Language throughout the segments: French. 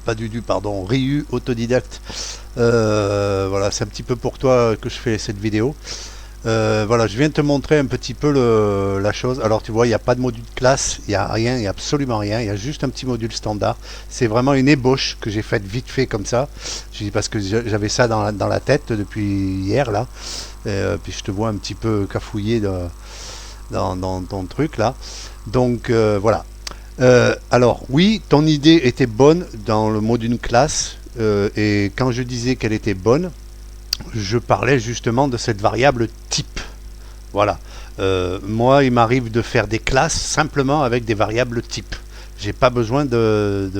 Pas du pardon, Ryu autodidacte. Voilà, c'est un petit peu pour toi que je fais cette vidéo. Voilà, je viens de te montrer un petit peu la chose. Alors tu vois, il n'y a pas de module classe, il n'y a rien, il n'y a absolument rien. Il y a juste un petit module standard. C'est vraiment une ébauche que j'ai faite vite fait comme ça. Je dis parce que j'avais ça dans la tête depuis hier là. Puis je te vois un petit peu cafouillé dans ton truc là. Donc voilà. Alors oui, ton idée était bonne dans le mot d'une classe, et quand je disais qu'elle était bonne, je parlais justement de cette variable type. Voilà. Moi, il m'arrive de faire des classes simplement avec des variables type. J'ai pas besoin de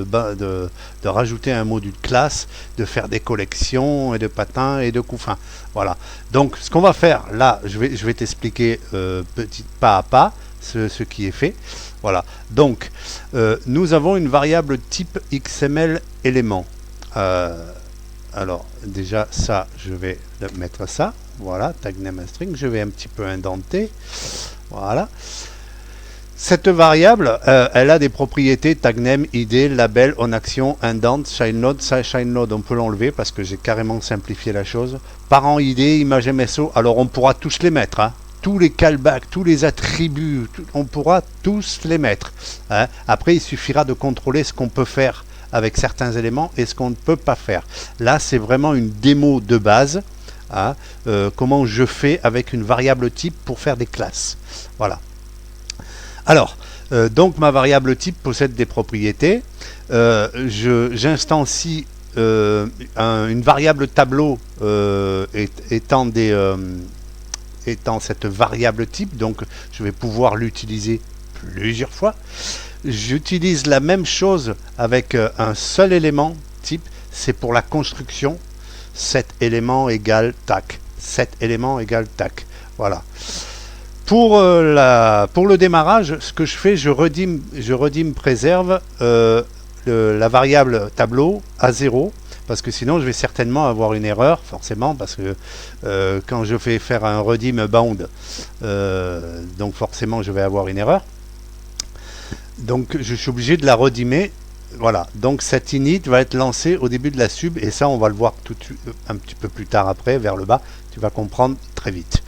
rajouter un module classe, de faire des collections et de patins et de couffins. Voilà. Donc, ce qu'on va faire là, je vais t'expliquer petit pas à pas ce qui est fait. Voilà. Donc, nous avons une variable type XML élément. Alors, déjà, ça, je vais mettre ça. Voilà, tag name string. Je vais un petit peu indenter. Voilà. Cette variable, elle a des propriétés tag name, id, label, onAction, indent, child node. On peut l'enlever parce que j'ai carrément simplifié la chose. Parent id, image MSO. Alors, on pourra tous les mettre. Hein. Tous les callbacks, tous les attributs, on pourra tous les mettre. Hein. Après, il suffira de contrôler ce qu'on peut faire avec certains éléments et ce qu'on ne peut pas faire. Là, c'est vraiment une démo de base. Hein, comment je fais avec une variable type pour faire des classes. Voilà. Alors, donc ma variable type possède des propriétés. J'instancie une variable tableau étant cette variable type, donc je vais pouvoir l'utiliser plusieurs fois. J'utilise la même chose avec un seul élément type, c'est pour la construction. 7 éléments égale tac. 7 éléments égale tac. Voilà. Pour le démarrage, ce que je fais, je redim préserve la variable tableau à 0, parce que sinon je vais certainement avoir une erreur, forcément, parce que quand je fais faire un redim bound, donc forcément je vais avoir une erreur. Donc je suis obligé de la redimer. Voilà, donc cette init va être lancée au début de la sub, et ça on va le voir un petit peu plus tard après, vers le bas, tu vas comprendre très vite.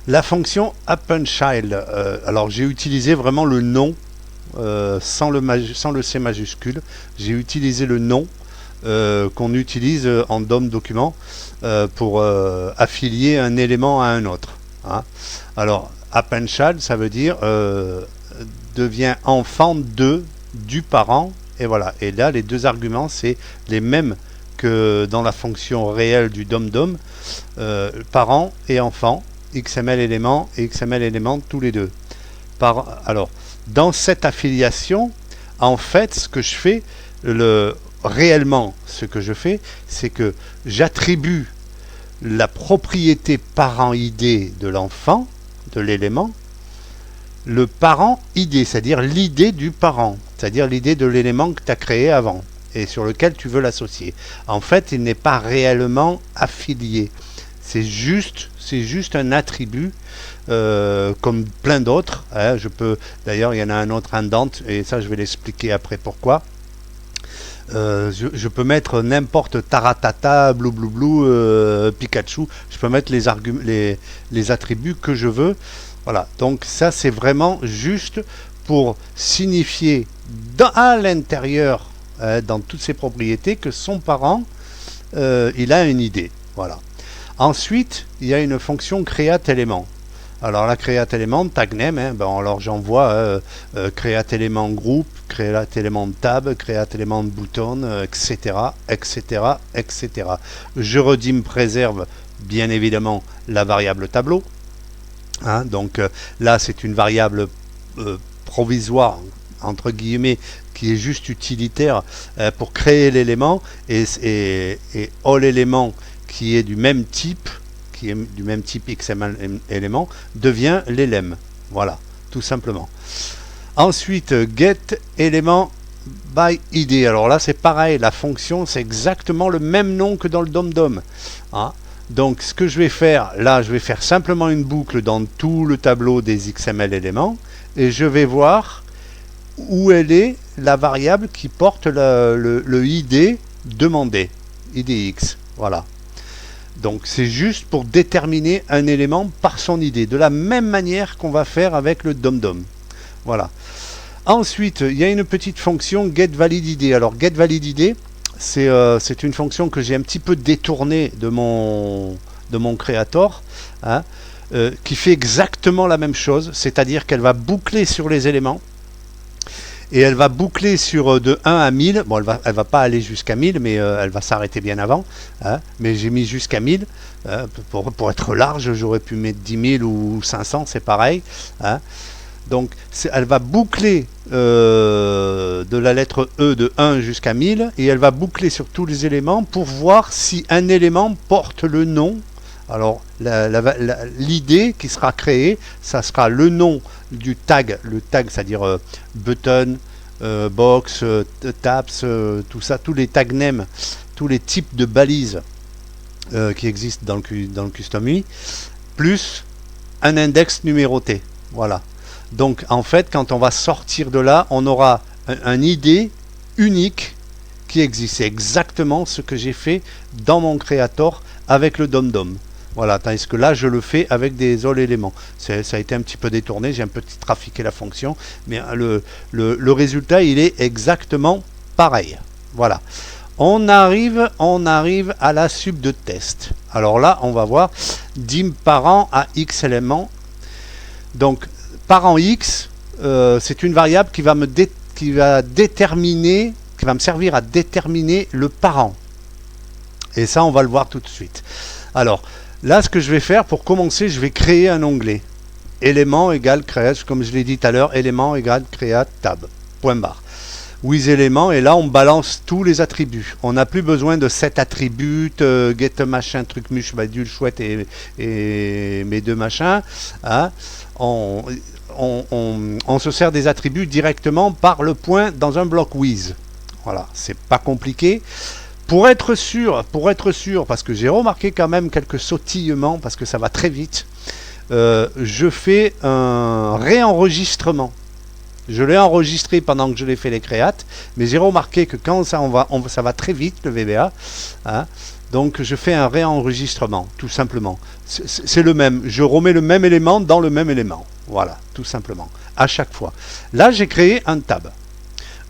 La fonction appendChild, alors j'ai utilisé vraiment le nom, sans le C majuscule, j'ai utilisé le nom qu'on utilise en DOM document pour affilier un élément à un autre. Hein. Alors appendChild, ça veut dire devient enfant du parent. Et voilà, et là les deux arguments c'est les mêmes que dans la fonction réelle du DOM, parent et enfant, XML élément et XML élément tous les deux. Alors, dans cette affiliation, en fait, ce que je fais, réellement ce que je fais, c'est que j'attribue la propriété parent ID de l'enfant, de l'élément, le parent ID, c'est-à-dire l'idée du parent, c'est-à-dire l'idée de l'élément que tu as créé avant et sur lequel tu veux l'associer. En fait, il n'est pas réellement affilié. C'est juste un attribut comme plein d'autres. Hein, d'ailleurs, il y en a un autre indent, et ça, je vais l'expliquer après pourquoi. Je peux mettre n'importe taratata, blou, Pikachu. Je peux mettre les attributs que je veux. Voilà, donc ça c'est vraiment juste pour signifier à l'intérieur, dans toutes ses propriétés, que son parent, il a une idée. Voilà. Ensuite, il y a une fonction createElément. Alors la createElément, tag name, hein, alors j'envoie createElément groupe, createElément tab, createElément button, etc., etc., etc. Je redim préserve bien évidemment la variable tableau. Hein, donc là c'est une variable provisoire entre guillemets qui est juste utilitaire pour créer l'élément, et all élément qui est du même type XML élément devient l'élème. Voilà, tout simplement. Ensuite, get élément by id. Alors là c'est pareil, la fonction c'est exactement le même nom que dans le DOM. Hein. Donc ce que je vais faire, là je vais faire simplement une boucle dans tout le tableau des XML éléments, et je vais voir où elle est la variable qui porte le ID demandé, IDX. Voilà. Donc c'est juste pour déterminer un élément par son ID, de la même manière qu'on va faire avec le DOM-DOM. Voilà. Ensuite, il y a une petite fonction getValidID. Alors getValidID, c'est une fonction que j'ai un petit peu détournée de mon créateur, hein, qui fait exactement la même chose, c'est-à-dire qu'elle va boucler sur les éléments, et elle va boucler sur de 1 à 1000. Bon, elle va pas aller jusqu'à 1000, mais elle va s'arrêter bien avant, hein, mais j'ai mis jusqu'à 1000, pour être large. J'aurais pu mettre 10 000 ou 500, c'est pareil, hein. Donc elle va boucler de la lettre E de 1 jusqu'à 1000, et elle va boucler sur tous les éléments pour voir si un élément porte le nom. Alors l'idée qui sera créée, ça sera le nom du tag, le tag, c'est-à-dire button, box, tabs, tout ça, tous les tag names, tous les types de balises qui existent dans le custom UI, plus un index numéroté. Voilà. Donc en fait, quand on va sortir de là, on aura un ID unique qui existe. C'est exactement ce que j'ai fait dans mon créateur avec le DOM-DOM. Voilà, tandis que là, je le fais avec des all éléments. Ça a été un petit peu détourné, j'ai un petit trafiqué la fonction, mais le résultat, il est exactement pareil. Voilà. On arrive à la sub de test. Alors là, on va voir dim parent à x éléments. Donc, parent x, c'est une variable qui va me servir à déterminer le parent. Et ça, on va le voir tout de suite. Alors, là, ce que je vais faire, pour commencer, je vais créer un onglet. Élément égale create, comme je l'ai dit tout à l'heure, élément égale create tab. Point barre. With élément, et là, on balance tous les attributs. On n'a plus besoin de 7 attributs, get machin, truc muche, badule, chouette et mes deux machins. Hein. On se sert des attributs directement par le point dans un bloc with. Voilà, c'est pas compliqué. Pour être sûr, parce que j'ai remarqué quand même quelques sautillements, parce que ça va très vite, je fais un réenregistrement. Je l'ai enregistré pendant que je l'ai fait les créates, mais j'ai remarqué que quand ça va très vite, le VBA, hein, donc je fais un réenregistrement, tout simplement. C'est le même, je remets le même élément dans le même élément. Voilà, tout simplement, à chaque fois. Là, j'ai créé un tab.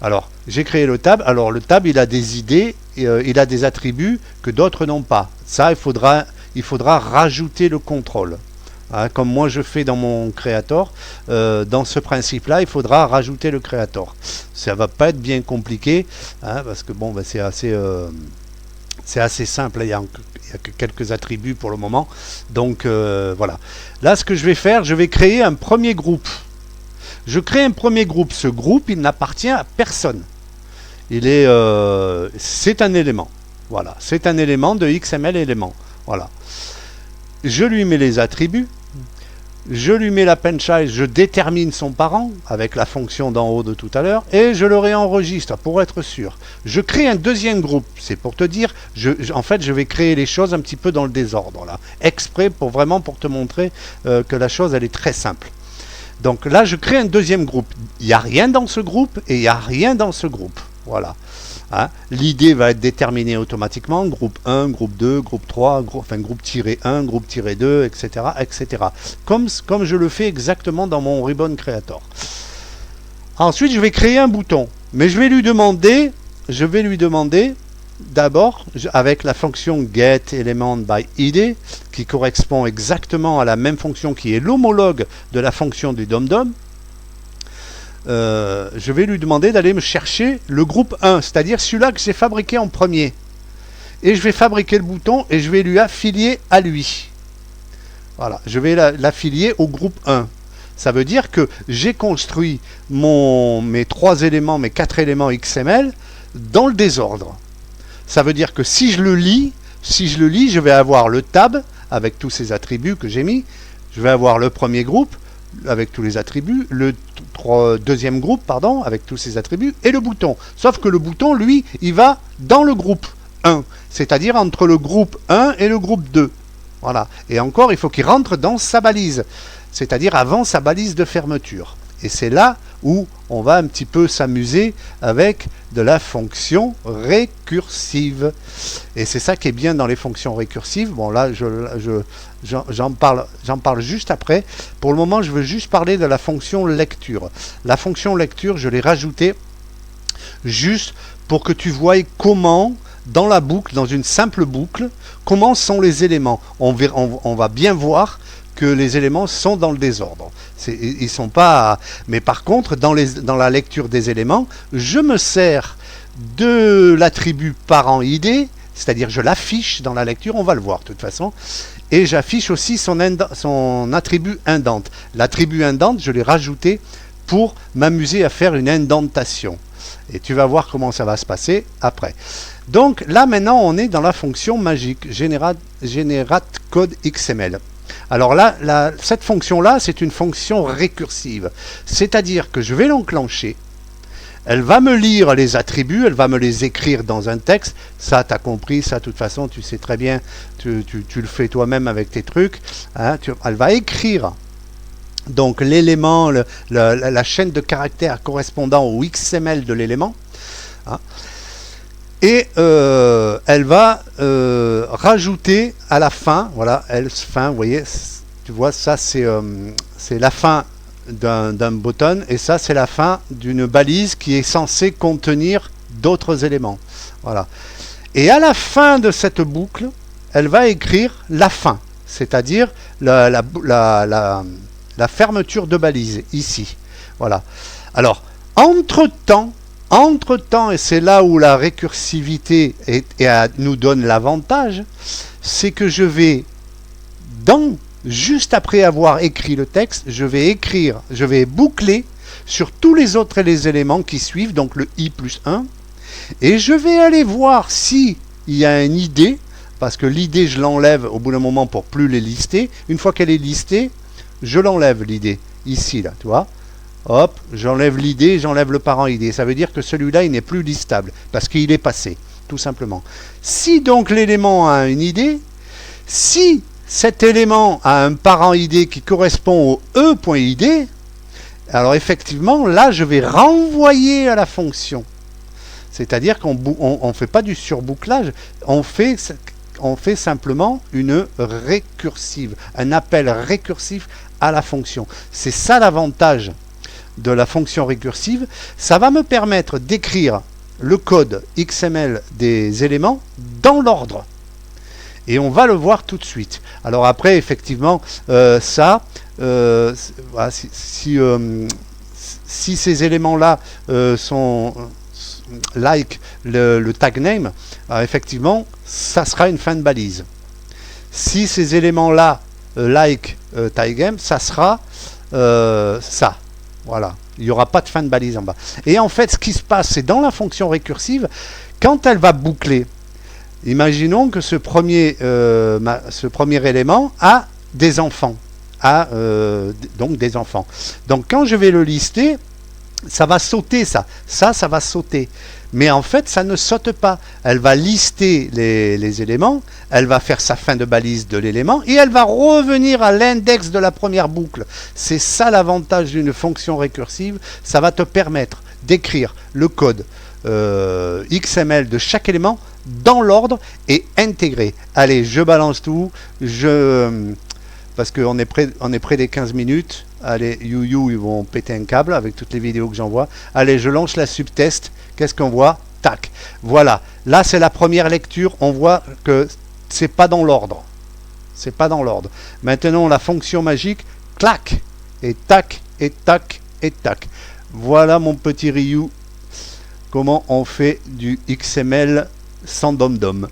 Alors, j'ai créé le tab. Alors, le tab, il a des idées, il a des attributs que d'autres n'ont pas. Ça, il faudra rajouter le contrôle. Hein, comme moi, je fais dans mon créateur. Dans ce principe-là, il faudra rajouter le créateur. Ça va pas être bien compliqué, hein, parce que bon, ben, c'est assez simple. Il y a que quelques attributs pour le moment. Donc, voilà. Là, ce que je vais faire, je vais créer un premier groupe. Je crée un premier groupe. Ce groupe, il n'appartient à personne. C'est un élément. Voilà. C'est un élément de XML élément. Voilà. Je lui mets les attributs. Je lui mets la child. Je détermine son parent avec la fonction d'en haut de tout à l'heure. Et je le réenregistre pour être sûr. Je crée un deuxième groupe. C'est pour te dire, en fait, je vais créer les choses un petit peu dans le désordre. Là, exprès pour te montrer que la chose, elle est très simple. Donc là, je crée un deuxième groupe. Il n'y a rien dans ce groupe et il n'y a rien dans ce groupe. Voilà. Hein. L'idée va être déterminée automatiquement. Groupe 1, groupe 2, groupe 3, groupe tiré 1, groupe tiré 2, etc. etc. Comme je le fais exactement dans mon Ribbon Creator. Ensuite, je vais créer un bouton. Mais je vais lui demander d'abord, avec la fonction getElementById, qui correspond exactement à la même fonction qui est l'homologue de la fonction du DOM-DOM, je vais lui demander d'aller me chercher le groupe 1, c'est-à-dire celui-là que j'ai fabriqué en premier. Et je vais fabriquer le bouton et je vais lui affilier à lui. Voilà, je vais l'affilier au groupe 1. Ça veut dire que j'ai construit mes 3 éléments, mes 4 éléments XML dans le désordre. Ça veut dire que si je le lis, je vais avoir le tab avec tous ces attributs que j'ai mis. Je vais avoir le premier groupe avec tous les attributs, le deuxième groupe, pardon, avec tous ces attributs, et le bouton. Sauf que le bouton, lui, il va dans le groupe 1, c'est-à-dire entre le groupe 1 et le groupe 2. Voilà. Et encore, il faut qu'il rentre dans sa balise, c'est-à-dire avant sa balise de fermeture. Et c'est là où on va un petit peu s'amuser avec de la fonction récursive. Et c'est ça qui est bien dans les fonctions récursives. Bon là, j'en parle juste après. Pour le moment, je veux juste parler de la fonction lecture. La fonction lecture, je l'ai rajoutée juste pour que tu voies comment, dans la boucle, dans une simple boucle, comment sont les éléments. On va bien voir que les éléments sont dans le désordre. Ils sont pas. Mais par contre, dans la lecture des éléments, je me sers de l'attribut parent ID, c'est-à-dire je l'affiche dans la lecture, on va le voir de toute façon, et j'affiche aussi son attribut indent. L'attribut indent, je l'ai rajouté pour m'amuser à faire une indentation. Et tu vas voir comment ça va se passer après. Donc là maintenant on est dans la fonction magique, generate code XML. Alors là, cette fonction-là, c'est une fonction récursive. C'est-à-dire que je vais l'enclencher, elle va me lire les attributs, elle va me les écrire dans un texte. Ça, tu as compris, ça, de toute façon, tu sais très bien, tu le fais toi-même avec tes trucs. Hein, elle va écrire donc l'élément, la chaîne de caractères correspondant au XML de l'élément. Hein, et elle va rajouter à la fin, voilà, else fin, vous voyez, tu vois, ça c'est la fin d'un button, et ça c'est la fin d'une balise qui est censée contenir d'autres éléments. Voilà. Et à la fin de cette boucle, elle va écrire la fin, c'est-à-dire la fermeture de balise, ici. Voilà. Alors, entre-temps, et c'est là où la récursivité nous donne l'avantage, c'est que je vais, juste après avoir écrit le texte, je vais boucler sur tous les autres éléments qui suivent, donc le i plus 1, et je vais aller voir si il y a un ID, parce que l'id je l'enlève au bout d'un moment pour plus les lister. Une fois qu'elle est listée, je l'enlève l'id, ici là, tu vois. Hop, j'enlève l'id, j'enlève le parent id. Ça veut dire que celui-là, il n'est plus listable, parce qu'il est passé, tout simplement. Si donc l'élément a une id, si cet élément a un parent id qui correspond au e.id, alors effectivement, là, je vais renvoyer à la fonction. C'est-à-dire qu'on ne fait pas du surbouclage, on fait simplement une récursive, un appel récursif à la fonction. C'est ça l'avantage de la fonction récursive. Ça va me permettre d'écrire le code XML des éléments dans l'ordre. Et on va le voir tout de suite. Alors après, effectivement, voilà, si ces éléments-là sont like le tag name, alors effectivement, ça sera une fin de balise. Si ces éléments-là like tag name, ça sera ça. Voilà, il n'y aura pas de fin de balise en bas. Et en fait, ce qui se passe, c'est dans la fonction récursive, quand elle va boucler, imaginons que ce premier élément a des enfants. Donc des enfants. Donc quand je vais le lister, ça va sauter ça va sauter. Mais en fait, ça ne saute pas. Elle va lister les éléments, elle va faire sa fin de balise de l'élément, et elle va revenir à l'index de la première boucle. C'est ça l'avantage d'une fonction récursive. Ça va te permettre d'écrire le code XML de chaque élément dans l'ordre et intégré. Allez, je balance tout. Parce qu'on est près des 15 minutes. Allez, ils vont péter un câble avec toutes les vidéos que j'envoie. Allez, je lance la subtest. Qu'est-ce qu'on voit? Tac. Voilà. Là, c'est la première lecture. On voit que c'est pas dans l'ordre. C'est pas dans l'ordre. Maintenant, la fonction magique, clac. Et tac, et tac, et tac. Voilà mon petit Ryu. Comment on fait du XML sans dom-dom.